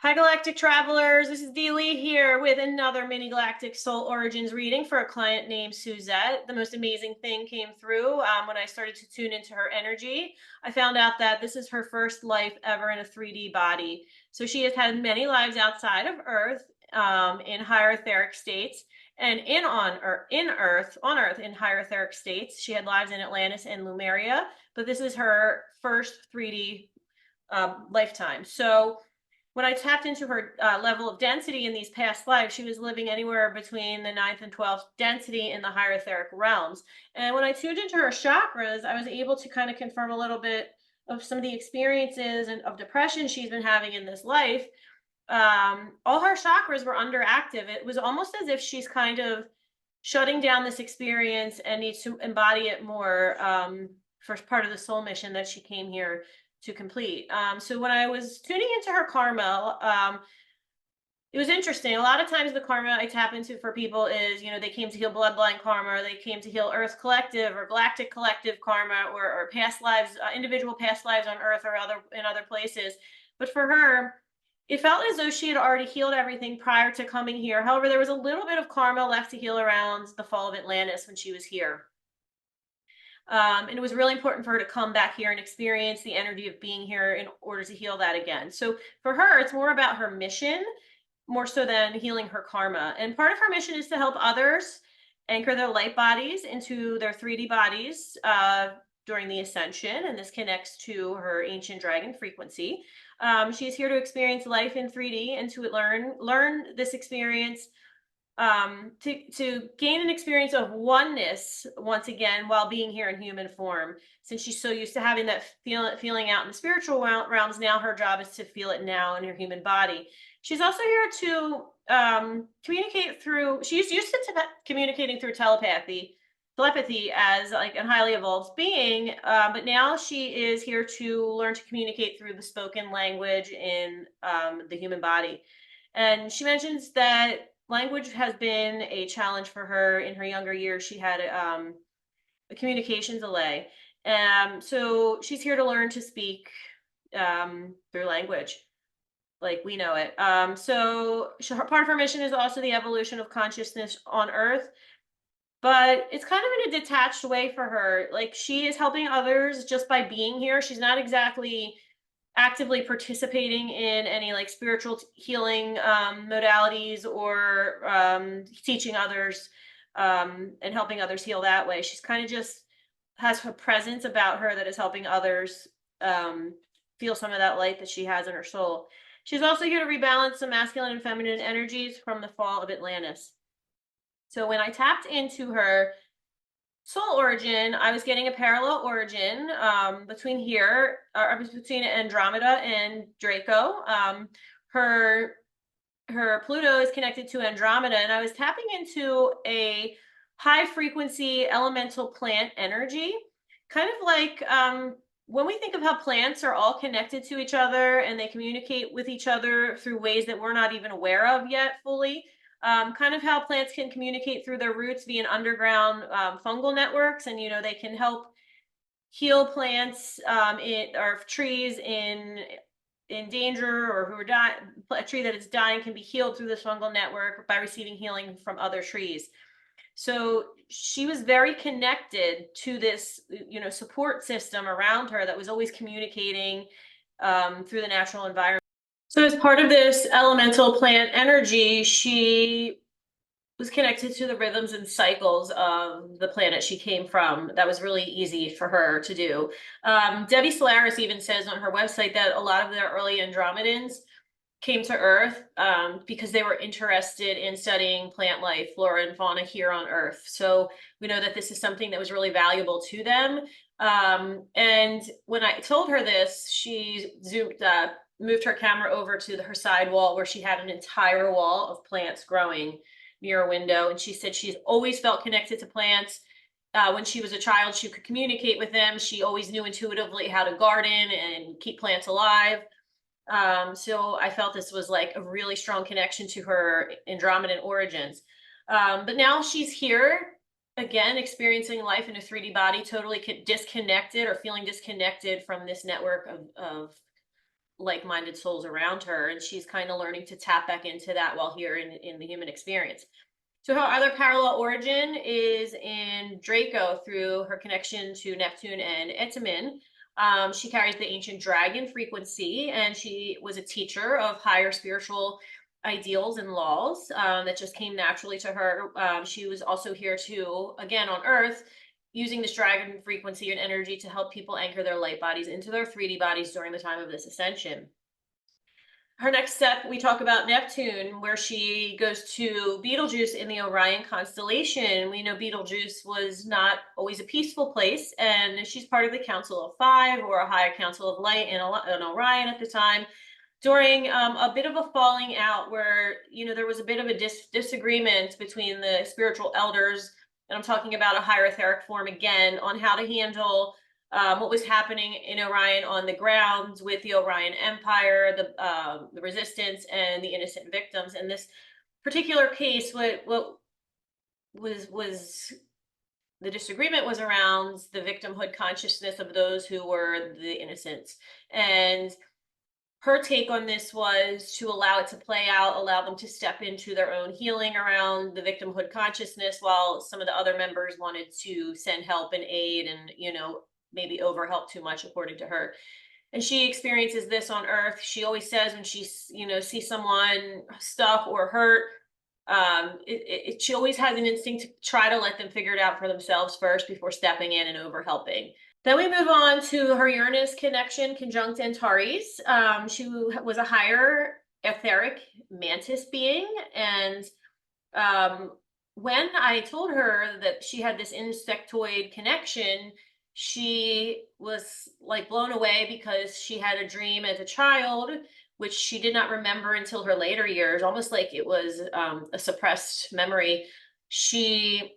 Hi, Galactic Travelers. This is Dee Lee here with another mini Galactic Soul Origins reading for a client named Suzette. The most amazing thing came through when I started to tune into her energy. I found out that this is her first life ever in a 3D body. So she has had many lives outside of Earth, in higher etheric states, and on Earth in higher etheric states. She had lives in Atlantis and Lemuria, but this is her first 3D lifetime. So when I tapped into her level of density in these past lives, she was living anywhere between the ninth and 12th density in the higher etheric realms. And when I tuned into her chakras, I was able to kind of confirm a little bit of some of the experiences and of depression she's been having in this life. All her chakras were underactive. It was almost as if she's kind of shutting down this experience and needs to embody it more, for part of the soul mission that she came here to complete. So when I was tuning into her karma, it was interesting. A lot of times the karma I tap into for people is, they came to heal bloodline karma, or they came to heal Earth Collective or Galactic Collective karma, or past lives, individual past lives on Earth or in other places. But for her, it felt as though she had already healed everything prior to coming here. However, there was a little bit of karma left to heal around the fall of Atlantis when she was here. And it was really important for her to come back here and experience the energy of being here in order to heal that again. So for her, it's more about her mission, more so than healing her karma. And part of her mission is to help others anchor their light bodies into their 3D bodies during the ascension. And this connects to her ancient dragon frequency. She's here to experience life in 3D and to learn this experience, to gain an experience of oneness once again while being here in human form. Since she's so used to having that feeling out in the spiritual realms, now her job is to feel it now in her human body. She's also here to communicate through. She's used to communicating through telepathy as like a highly evolved being, but now she is here to learn to communicate through the spoken language in the human body. And she mentions that language has been a challenge for her in her younger years. She had a communication delay. So she's here to learn to speak through language like we know it. Part of her mission is also the evolution of consciousness on Earth, but it's kind of in a detached way for her. Like, she is helping others just by being here. She's not exactly actively participating in any like spiritual healing modalities, or teaching others, and helping others heal that way. She's kind of just has her presence about her that is helping others feel some of that light that she has in her soul. She's also here to rebalance some masculine and feminine energies from the fall of Atlantis. So when I tapped into her soul origin, I was getting a parallel origin between Andromeda and Draco. Her Pluto is connected to Andromeda, and I was tapping into a high frequency elemental plant energy, kind of like when we think of how plants are all connected to each other and they communicate with each other through ways that we're not even aware of yet fully. Kind of how plants can communicate through their roots via underground fungal networks, and they can help heal plants or trees in danger, or who are dying. A tree that is dying can be healed through this fungal network by receiving healing from other trees. So she was very connected to this, support system around her that was always communicating through the natural environment. So as part of this elemental plant energy, she was connected to the rhythms and cycles of the planet she came from. That was really easy for her to do. Debbie Solaris even says on her website that a lot of the early Andromedans came to Earth because they were interested in studying plant life, flora and fauna here on Earth. So we know that this is something that was really valuable to them. And when I told her this, she moved her camera over to her side wall where she had an entire wall of plants growing near a window. And she said she's always felt connected to plants. When she was a child, she could communicate with them. She always knew intuitively how to garden and keep plants alive. So I felt this was like a really strong connection to her Andromedan origins. But now she's here again, experiencing life in a 3D body, totally disconnected or feeling disconnected from this network of like-minded souls around her, and she's kind of learning to tap back into that while here in the human experience. So her other parallel origin is in Draco through her connection to Neptune and Etamin. She carries the ancient dragon frequency, and she was a teacher of higher spiritual ideals and laws that just came naturally to her. She was also here to, again, on Earth, using this dragon frequency and energy to help people anchor their light bodies into their 3D bodies during the time of this ascension. Her next step, we talk about Neptune, where she goes to Betelgeuse in the Orion constellation. We know Betelgeuse was not always a peaceful place, and she's part of the Council of Five, or a higher Council of Light in Orion at the time, during a bit of a falling out where, there was a bit of a disagreement between the spiritual elders, and I'm talking about a higher etheric form again, on how to handle what was happening in Orion on the ground with the Orion Empire, the resistance, and the innocent victims. In this particular case, what was the disagreement was around the victimhood consciousness of those who were the innocents. And her take on this was to allow it to play out, allow them to step into their own healing around the victimhood consciousness, while some of the other members wanted to send help and aid and, maybe overhelp too much, according to her. And she experiences this on Earth. She always says when she, sees someone stuck or hurt, she always has an instinct to try to let them figure it out for themselves first before stepping in and overhelping. Then we move on to her Uranus connection conjunct Antares. She was a higher etheric mantis being, and when I told her that she had this insectoid connection, she was like blown away, because she had a dream as a child, which she did not remember until her later years, almost like it was a suppressed memory. She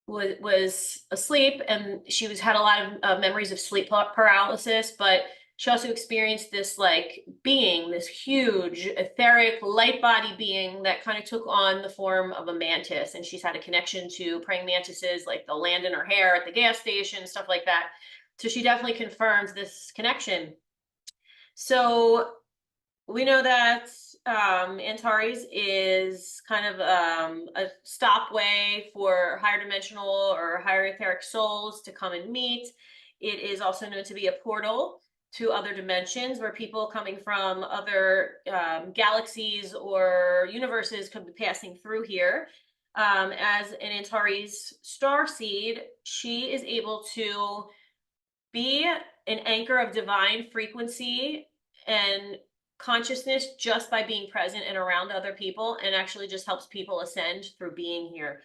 was asleep, and she had a lot of memories of sleep paralysis, but she also experienced this like being, this huge etheric light body being that kind of took on the form of a mantis, and she's had a connection to praying mantises, like they'll land in her hair at the gas station, stuff like that. So she definitely confirms this connection. So we know that Antares is kind of a stopway for higher dimensional or higher etheric souls to come and meet. It is also known to be a portal to other dimensions, where people coming from other galaxies or universes could be passing through here. As an Antares starseed, she is able to be an anchor of divine frequency and consciousness just by being present and around other people, and actually just helps people ascend through being here.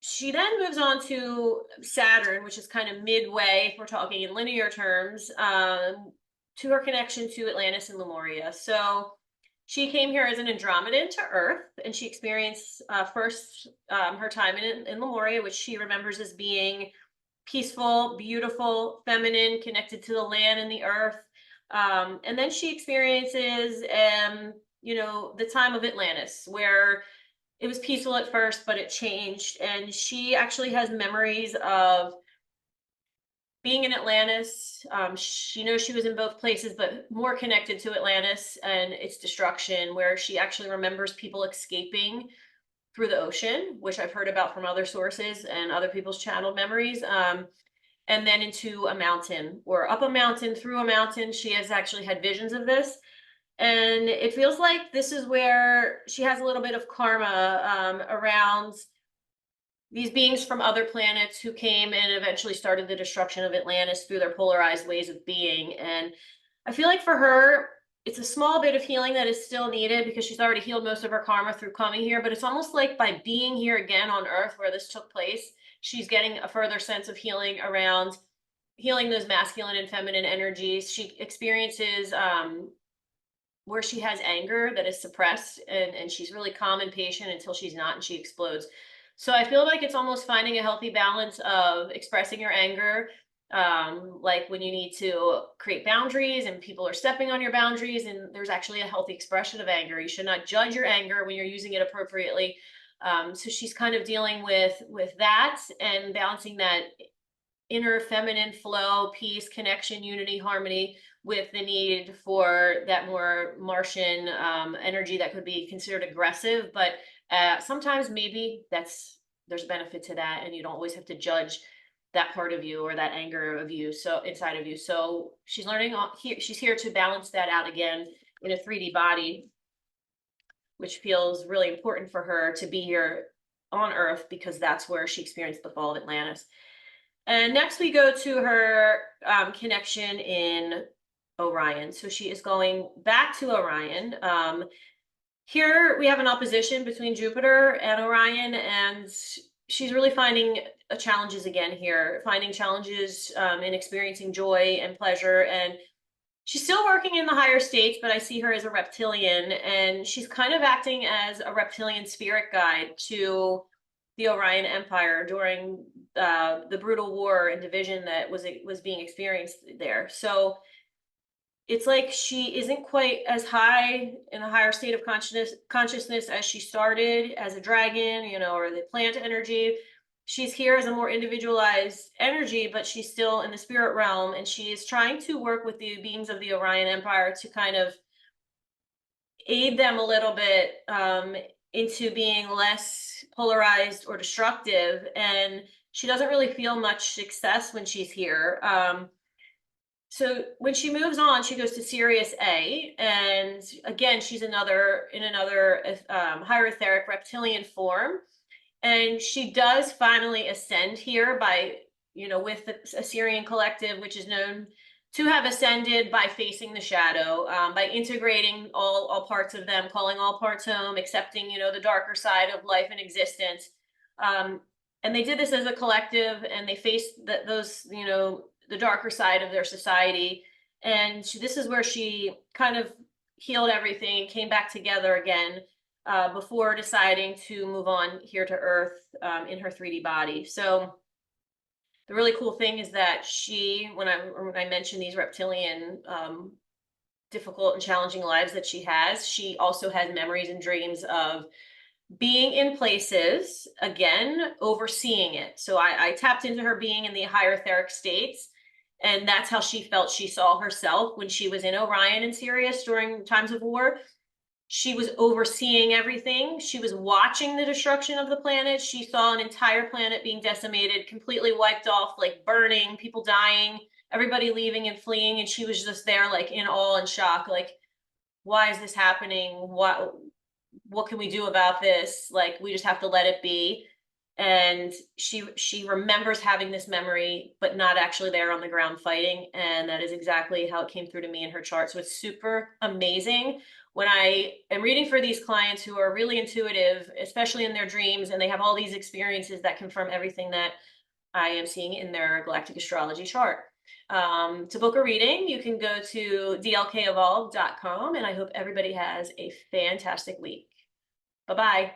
She then moves on to Saturn, which is kind of midway, if we're talking in linear terms, to her connection to Atlantis and Lemuria. So she came here as an Andromedan to Earth, and she experienced first her time in Lemuria, which she remembers as being peaceful, beautiful, feminine, connected to the land and the earth. And then she experiences, the time of Atlantis, where it was peaceful at first, but it changed. And she actually has memories of being in Atlantis. She knows she was in both places, but more connected to Atlantis and its destruction, where she actually remembers people escaping through the ocean, which I've heard about from other sources and other people's channeled memories. And then into a mountain, or up a mountain, through a mountain. She has actually had visions of this. And it feels like this is where she has a little bit of karma around these beings from other planets who came and eventually started the destruction of Atlantis through their polarized ways of being. And I feel like for her, it's a small bit of healing that is still needed, because she's already healed most of her karma through coming here. But it's almost like by being here again on Earth, where this took place, she's getting a further sense of healing around healing those masculine and feminine energies. She experiences where she has anger that is suppressed, and she's really calm and patient until she's not, and she explodes. So I feel like it's almost finding a healthy balance of expressing your anger, like when you need to create boundaries and people are stepping on your boundaries, and there's actually a healthy expression of anger. You should not judge your anger when you're using it appropriately. So she's kind of dealing with that and balancing that inner feminine flow, peace, connection, unity, harmony, with the need for that more Martian energy that could be considered aggressive. But sometimes maybe there's benefit to that, and you don't always have to judge that part of you or that anger of you so inside of you. So she's learning here. She's here to balance that out again in a 3D body, which feels really important for her to be here on Earth because that's where she experienced the fall of Atlantis. And next we go to her connection in Orion. So she is going back to Orion. Here we have an opposition between Jupiter and Orion, and she's really finding challenges again here, finding challenges in experiencing joy and pleasure. And she's still working in the higher states, but I see her as a reptilian, and she's kind of acting as a reptilian spirit guide to the Orion Empire during the brutal war and division that was being experienced there. So it's like she isn't quite as high in a higher state of consciousness as she started as a dragon, or the plant energy. She's here as a more individualized energy, but she's still in the spirit realm, and she is trying to work with the beings of the Orion Empire to kind of aid them a little bit into being less polarized or destructive. And she doesn't really feel much success when she's here. So when she moves on, she goes to Sirius A, and again, she's in another higher etheric reptilian form, and she does finally ascend here by, with the Assyrian collective, which is known to have ascended by facing the shadow, by integrating all parts of them, calling all parts home, accepting, the darker side of life and existence. And they did this as a collective, and they faced those, the darker side of their society. And this is where she kind of healed everything, came back together again, before deciding to move on here to Earth in her 3D body. So the really cool thing is that when I mentioned these reptilian difficult and challenging lives that she also has memories and dreams of being in places, again, overseeing it. So I tapped into her being in the higher etheric states, and that's how she felt she saw herself when she was in Orion and Sirius during times of war. She was overseeing everything. She was watching the destruction of the planet. She saw an entire planet being decimated, completely wiped off, like burning, people dying, everybody leaving and fleeing. And she was just there, like in awe and shock, like, why is this happening? What can we do about this? Like, we just have to let it be. And she remembers having this memory, but not actually there on the ground fighting. And that is exactly how it came through to me in her chart. So it's super amazing when I am reading for these clients who are really intuitive, especially in their dreams, and they have all these experiences that confirm everything that I am seeing in their galactic astrology chart. To book a reading, you can go to dlkevolve.com, and I hope everybody has a fantastic week. Bye-bye.